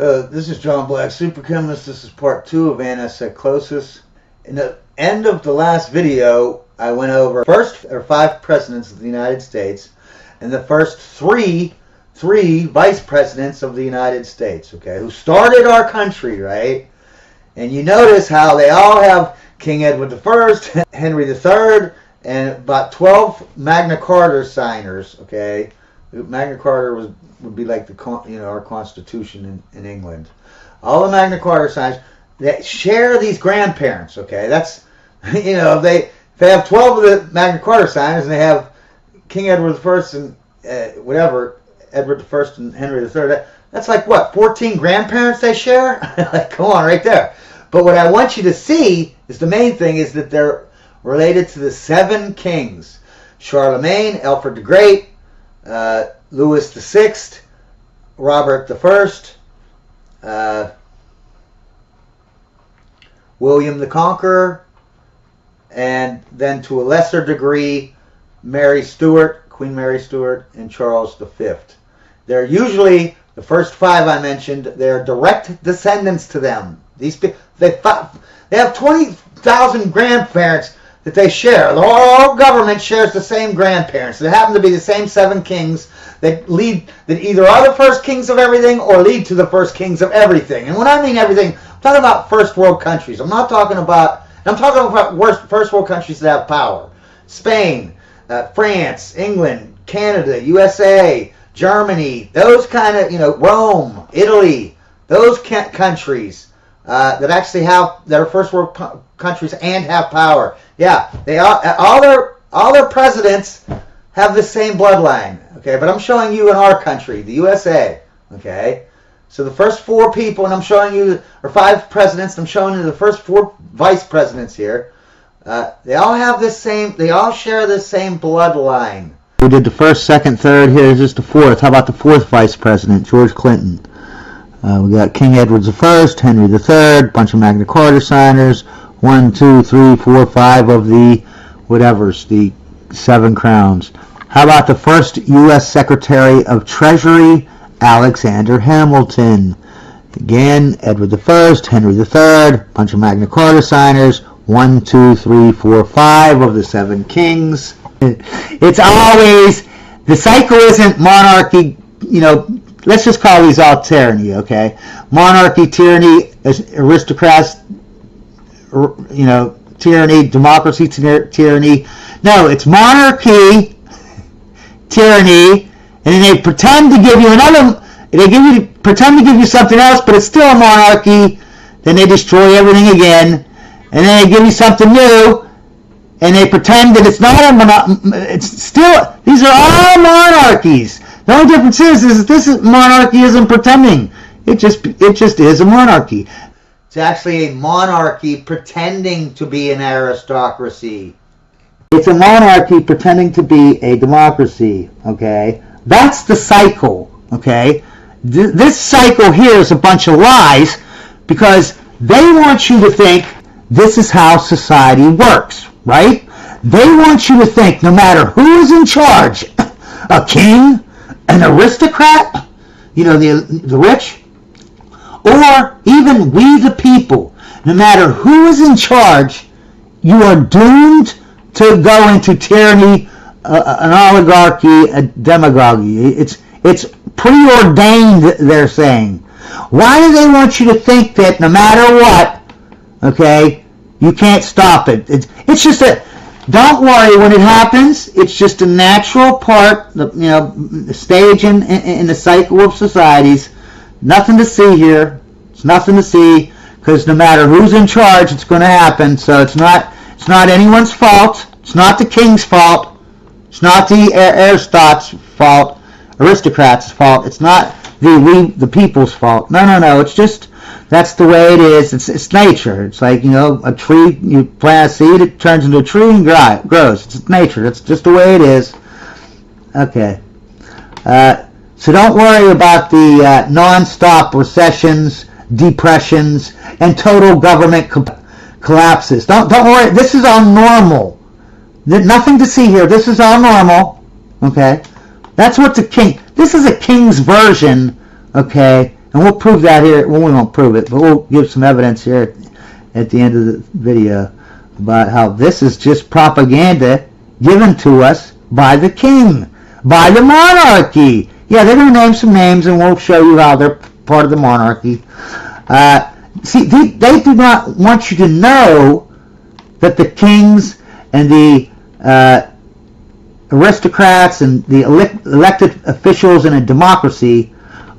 This is John Black, Super Chemist. This is part 2 of ANACYCLOSIS. In the end of the last video, I went over first 5 presidents of the United States and the first three vice presidents of the United States, okay, who started our country, right? And you notice how they all have King Edward I, Henry III, and about 12 Magna Carta signers, okay? Magna Carta would be like our Constitution in England. All the Magna Carta signers that share these grandparents, okay? That's, if they have 12 of the Magna Carta signers and they have King Edward I and Edward I and Henry III, that's like what, 14 grandparents they share? Like, come on, right there. But what I want you to see is the main thing is that they're related to the 7 kings: Charlemagne, Alfred the Great, Louis VI, Robert I, William the Conqueror, and then to a lesser degree, Mary Stuart, Queen Mary Stuart, and Charles V. They're usually, the first 5 I mentioned, they're direct descendants to them. These people, they have 20,000 grandparents that they share. The whole government shares the same grandparents. They happen to be the same 7 kings that either are the first kings of everything or lead to the first kings of everything. And when I mean everything, I'm talking about first world countries. I'm talking about first world countries that have power. Spain, France, England, Canada, USA, Germany, those kind of, Rome, Italy, those countries that actually that are first world countries and have power. Yeah, they all their presidents have the same bloodline. Okay, but I'm showing you in our country, the USA. Okay, so the first 4 people, and I'm showing you, or 5 presidents. I'm showing you the first 4 vice presidents here. They all have this same. They all share the same bloodline. We did the first, second, third. Here's just the 4th. How about the 4th vice president, George Clinton? We got King Edward I, Henry III, bunch of Magna Carta signers, 1, 2, 3, 4, 5 of the whatevers, the 7 crowns. How about the first U.S. Secretary of Treasury, Alexander Hamilton? Again, Edward I, Henry III, bunch of Magna Carta signers, 1, 2, 3, 4, 5 of the 7 kings. It's always, the cycle isn't monarchy, let's just call these all tyranny, okay? Monarchy, tyranny, aristocrats, tyranny, democracy, tyranny. No, it's monarchy, tyranny, and then they pretend to give you pretend to give you something else, but it's still a monarchy. Then they destroy everything again, and then they give you something new, and they pretend that it's not a it's still, these are all monarchies. The only difference is that this monarchy isn't pretending. It just is a monarchy. It's actually a monarchy pretending to be an aristocracy. It's a monarchy pretending to be a democracy, okay? That's the cycle, okay? This cycle here is a bunch of lies because they want you to think this is how society works, right? They want you to think no matter who is in charge, a king, an aristocrat, the rich, or even we the people, no matter who is in charge, you are doomed to go into tyranny, an oligarchy, a demagoguery. It's preordained, they're saying. Why do they want you to think that no matter what, okay, you can't stop it? It's just don't worry when it happens. It's just a natural part, the stage in the cycle of societies. Nothing to see here. It's nothing to see because no matter who's in charge, it's going to happen. So it's not anyone's fault. It's not the king's fault. It's not the aristocrats' fault. It's not the people's fault. No. It's just, that's the way it is. It's nature. It's like, a tree, you plant a seed, it turns into a tree and grows. It's nature. That's just the way it is. Okay. So don't worry about the non-stop recessions, depressions, and total government collapses. Don't worry. This is all normal. Nothing to see here. This is all normal. Okay. That's what this is a king's version, okay, And we'll prove that here. Well, we won't prove it, but we'll give some evidence here at the end of the video about how this is just propaganda given to us by the king, by the monarchy. Yeah, they're going to name some names, and we'll show you how they're part of the monarchy. See, they do not want you to know that the kings and the aristocrats and the elected officials in a democracy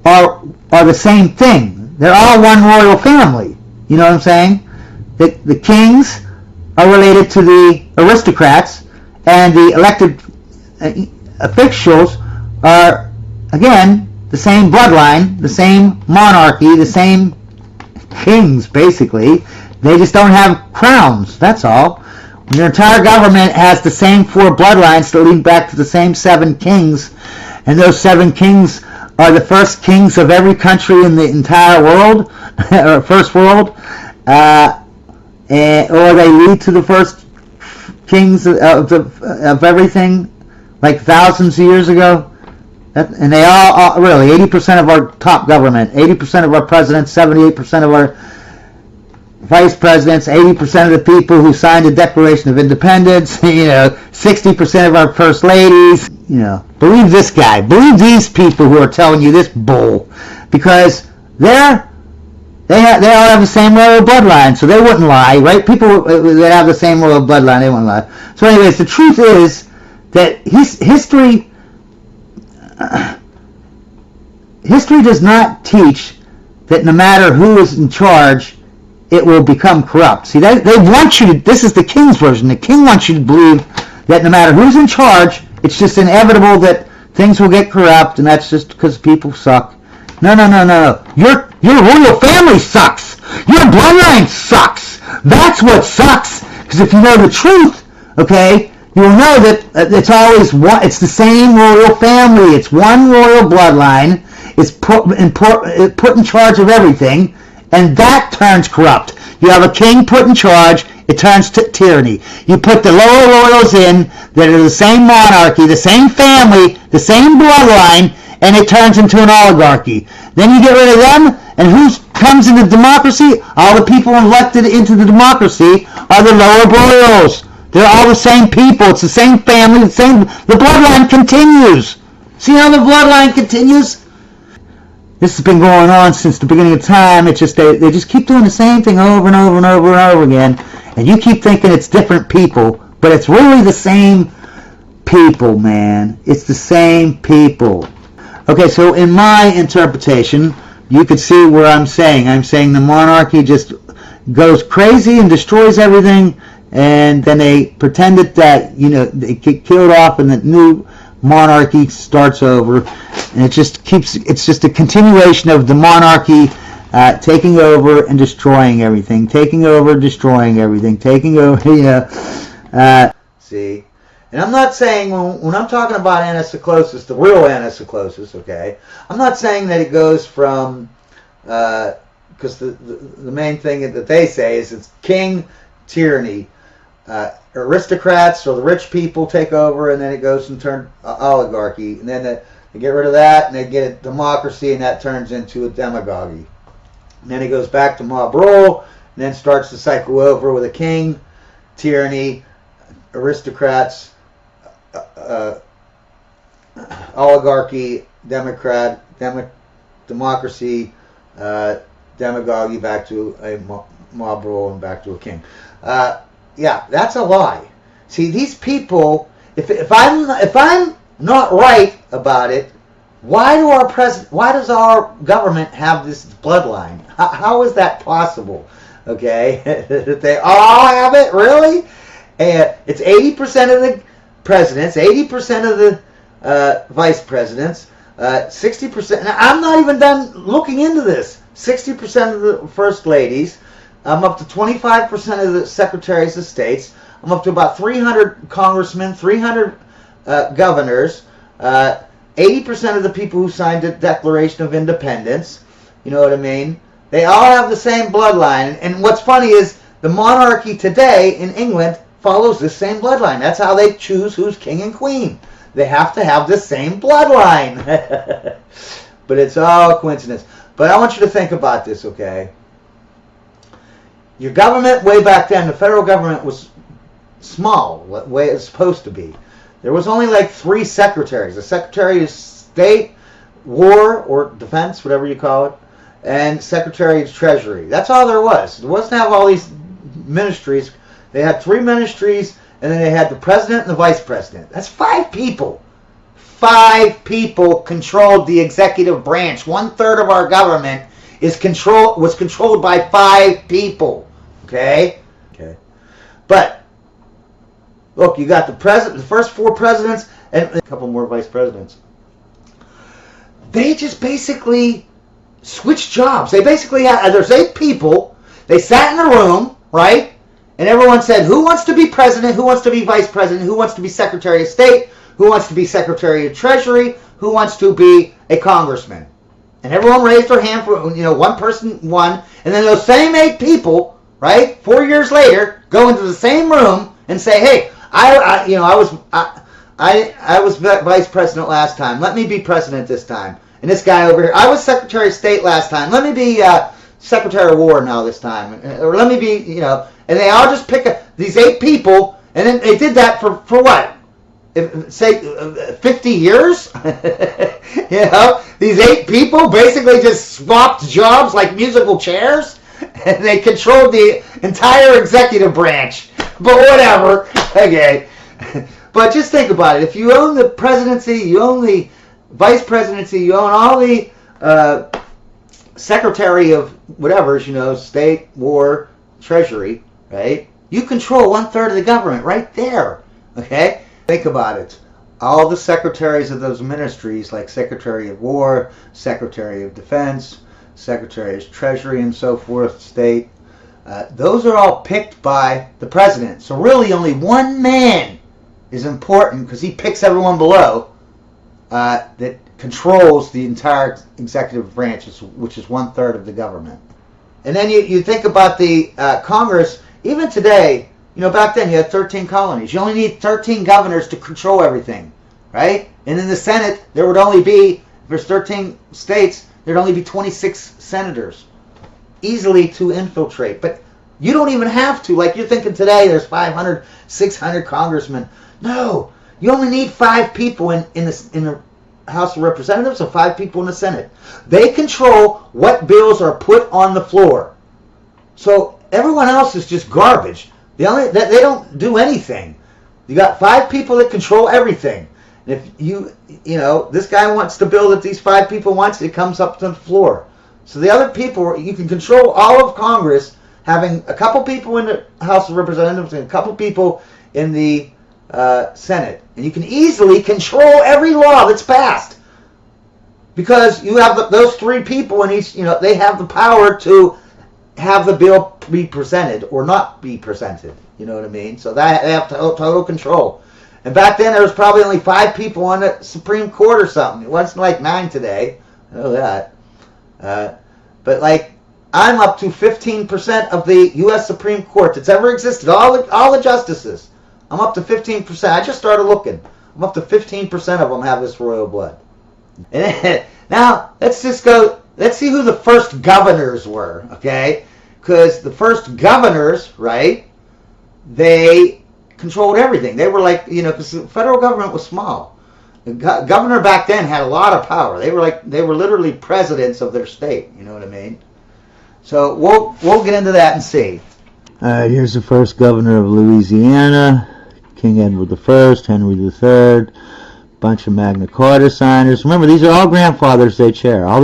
are the same thing. They're all one royal family. You know what I'm saying? The kings are related to the aristocrats, and the elected officials are, again, the same bloodline, the same monarchy, the same kings, basically. They just don't have crowns, that's all. When your entire government has the same 4 bloodlines that lead back to the same 7 kings, and those 7 kings are the first kings of every country in the entire world, or first world, or they lead to the first kings of everything, like thousands of years ago. And they all really, 80% of our top government, 80% of our presidents, 78% of our vice presidents, 80% of the people who signed the Declaration of Independence, 60% of our first ladies, believe this guy, believe these people who are telling you this bull, because they all have the same royal bloodline, so they wouldn't lie, right? People that have the same royal bloodline, they wouldn't lie. So anyways, the truth is that history does not teach that no matter who is in charge, it will become corrupt. See, they want you to, this is the king's version, the king wants you to believe that no matter who's in charge, it's just inevitable that things will get corrupt, and that's just because people suck. No. Your royal family sucks. Your bloodline sucks. That's what sucks. Because if you know the truth, okay, you'll know that it's always one. It's the same royal family. It's one royal bloodline. It's put in charge of everything, and that turns corrupt. You have a king put in charge, it turns to tyranny. You put the lower royals in that are the same monarchy, the same family, the same bloodline, and it turns into an oligarchy. Then you get rid of them, and who comes into democracy? All the people elected into the democracy are the lower royals. They're all the same people. It's the same family. The bloodline continues. See how the bloodline continues? This has been going on since the beginning of time. It's just they just keep doing the same thing over and over and over and over again, and you keep thinking it's different people, but it's really the same people, man. It's the same people. Okay, so in my interpretation, you could see where I'm saying the monarchy just goes crazy and destroys everything, and then they pretended that they get killed off and the new monarchy starts over, and it's just a continuation of the monarchy taking over and destroying everything, taking over, destroying everything, taking over. See, and I'm not saying when I'm talking about ANACYCLOSIS, the real ANACYCLOSIS, okay, I'm not saying that it goes from because the main thing that they say is it's king tyranny. Aristocrats or the rich people take over, and then it goes and turn oligarchy, and then they get rid of that, and they get a democracy, and that turns into a demagogy. And then it goes back to mob rule, and then starts to cycle over with a king, tyranny, aristocrats, oligarchy, democracy, demagogy, back to a mob rule, and back to a king. Yeah, that's a lie. See, these people, if I'm not right about it, why does our government have this bloodline? How is that possible? Okay, that they all have it, really? And it's 80% of the presidents, 80% of the vice presidents, 60%. Now, I'm not even done looking into this. 60% of the first ladies. I'm up to 25% of the secretaries of states. I'm up to about 300 congressmen, 300 governors, 80% of the people who signed the Declaration of Independence. You know what I mean? They all have the same bloodline. And what's funny is the monarchy today in England follows this same bloodline. That's how they choose who's king and queen. They have to have the same bloodline. But it's all coincidence. But I want you to think about this, okay? Your government way back then, the federal government was small, the way it's supposed to be. There was only like 3 secretaries. The Secretary of State, War, or Defense, whatever you call it, and Secretary of Treasury. That's all there was. It wasn't have all these ministries. They had 3 ministries, and then they had the president and the vice president. That's 5 people. 5 people controlled the executive branch. 1/3 of our government was controlled by 5 people. Okay? Okay. But look, you got the president, the first 4 presidents, and a couple more vice presidents. They just basically switched jobs. They basically had, there's 8 people. They sat in a room, right? And everyone said, who wants to be president? Who wants to be vice president? Who wants to be Secretary of State? Who wants to be Secretary of Treasury? Who wants to be a congressman? And everyone raised their hand for, one person won. And then those same 8 people, right, 4 years later, go into the same room and say, hey, I was vice president last time. Let me be president this time. And this guy over here, I was Secretary of State last time. Let me be Secretary of War now this time. Or let me be, and they all just pick these 8 people, and then they did that for what? Say 50 years? These 8 people basically just swapped jobs like musical chairs, and they controlled the entire executive branch. But whatever. Okay. But just think about it. If you own the presidency, you own the vice presidency, you own all the secretary of whatever, state, war, treasury, right? You control 1/3 of the government right there. Okay? Think about it. All the secretaries of those ministries, like Secretary of War, Secretary of Defense, Secretary of Treasury, and so forth, state, those are all picked by the president. So really only one man is important because he picks everyone below that controls the entire executive branch, which is 1/3 of the government. And then you think about the Congress. Even today, back then you had 13 colonies. You only need 13 governors to control everything, right? And in the Senate, there would only be, if there's 13 states, there'd only be 26 senators, easily to infiltrate. But you don't even have to. Like you're thinking today, there's 500, 600 congressmen. No, you only need 5 people in the House of Representatives and 5 people in the Senate. They control what bills are put on the floor. So everyone else is just garbage. They don't do anything. You got 5 people that control everything. And if this guy wants the bill that these 5 people wants, it comes up to the floor. So the other people, you can control all of Congress, having a couple people in the House of Representatives and a couple people in the Senate. And you can easily control every law that's passed. Because you have those 3 people in each, they have the power to have the bill be presented or not be presented. You know what I mean? So that they have total control. And back then there was probably only 5 people on the Supreme Court or something. It wasn't like 9 today. I know that. But like I'm up to 15% of the U.S. Supreme Court that's ever existed. All the justices. I'm up to 15%. I just started looking. I'm up to 15% of them have this royal blood. And now let's see who the first governors were, okay? Because the first governors, right, they controlled everything. They were like, because the federal government was small. The governor back then had a lot of power. They were literally presidents of their state. You know what I mean? So we'll get into that and see. Here's the first governor of Louisiana, King Edward I, Henry III, bunch of Magna Carta signers. Remember, these are all grandfathers they chair. All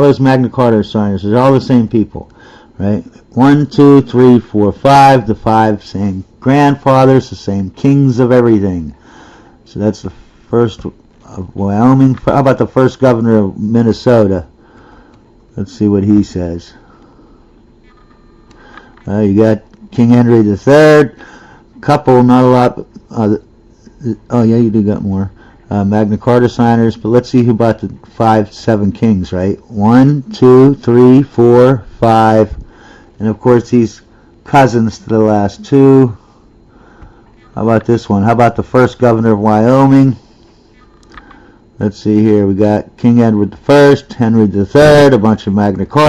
those Magna Carta signers, they're all the same people, right? 1, 2, 3, 4, 5. The 5 same grandfathers, the same kings of everything. So that's the first of Wyoming. How about the first governor of Minnesota? Let's see what he says. You got King Henry III, couple, not a lot. Oh yeah, you do got more. Magna Carta signers, but let's see who bought the 7 kings, right? 1, 2, 3, 4, 5, and of course he's cousins to the last 2. How about this one? How about the first governor of Wyoming? Let's see here. We got King Edward I, Henry III, a bunch of Magna Carta.